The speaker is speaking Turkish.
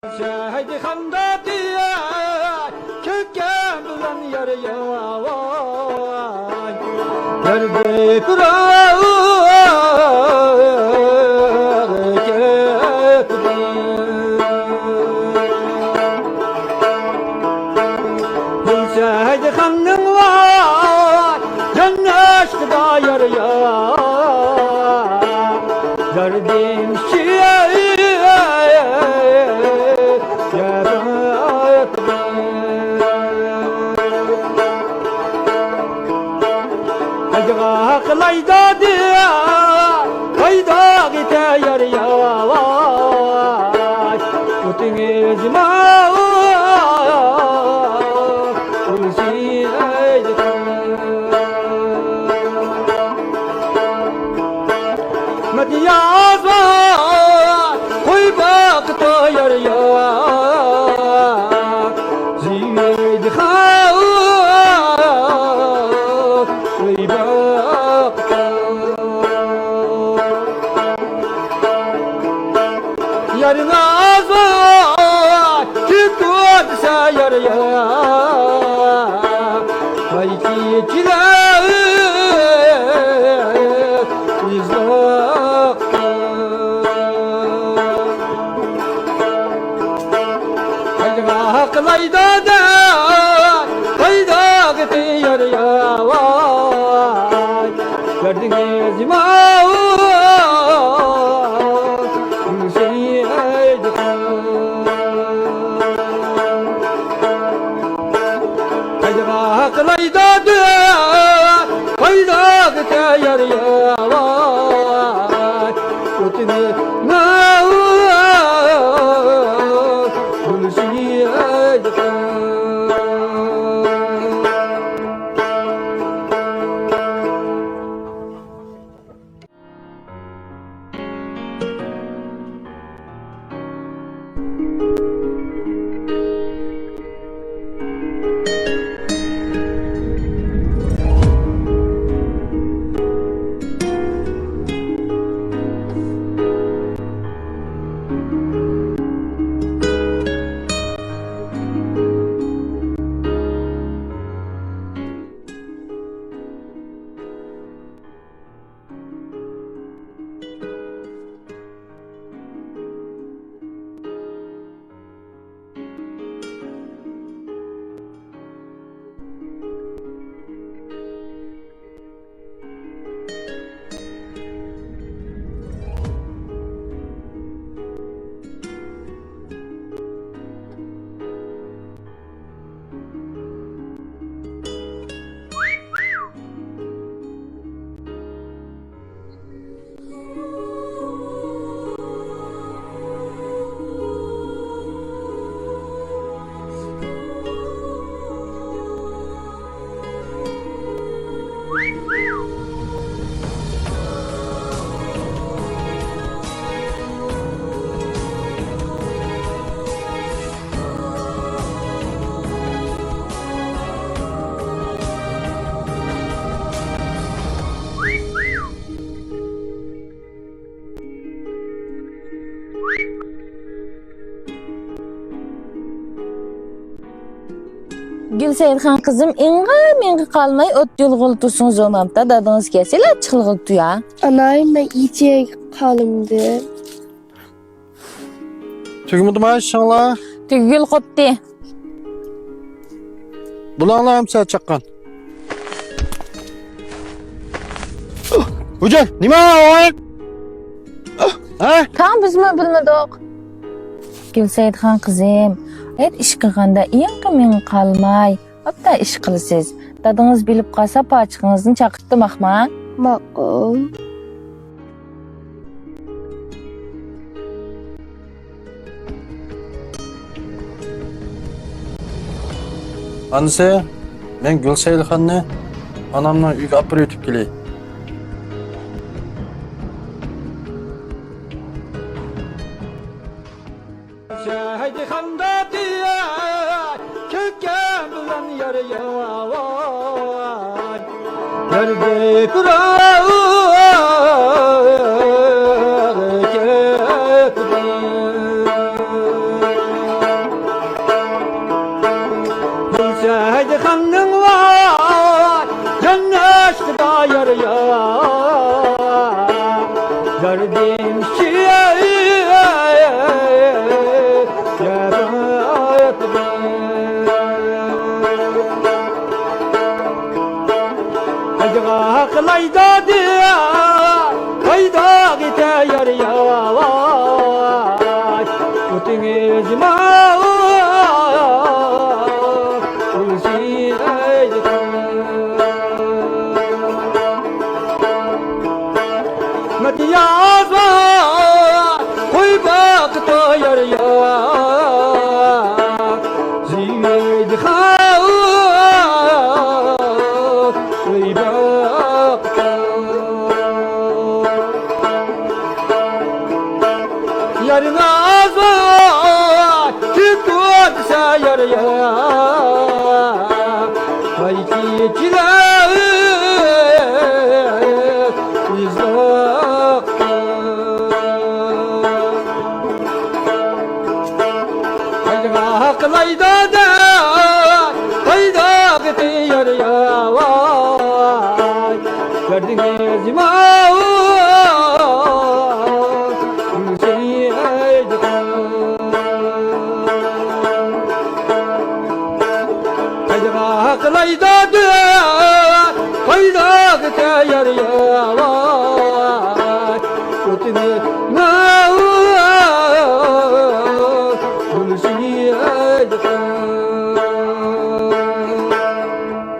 Haydi xanda diye kökken bilen yar yavaş Derdi kurar Gülse haydi xandın var Cennet aşkıda yar yavaş Derdim şiir Aklayda diye Hayda gite yar yavaş Bütün ezma Ulsi eydi Mediyaz var Koy bakta yar yavaş Ziyedi khawf Uyba Yarın az var Kim doğduysa yar yar Hay ki çiler İzlakta Haydi aklayda da Hayda gitti yar yavaş Verdiniz iman Aklayda da Hayda gitti yar yavaş Ötünü nağır Gülsü eydi Gülseyhan kızım inga kalmay ot yol tursunuz olmamda dadınız kesiyle çıkılgıltı ya. Anayım ben iyice kalımdı. Tügümüdü maşallah. Tügül kopti. Bulanlarım sen çakkan. Hocam, nima var? Ha? Tam biz mi bilmedik? Gülseyhan kızım, iş qilganda inga kalmay, hatta iş qilasiz. Dadınız bilip qalsa paçığınızın çaqırtdı maqman. Maqul. Anısı, ben Gülseyhan'ı anamla uyga apır ötüp geleyim. Haydi xanda diye kökken bilen yar yavaş Derdi kurar ezma Gülseydi Matiyaz var Koy baktı yar ya Ziyedi khawf Koy baktı Yarına azar Kim tutsa yar ya Vay ki çiler İzlakta Hayda kılayda da Hayda gitti yar ya Vay Verdiniz imam Hayda kılayda da Hayda gitti yar ya Vay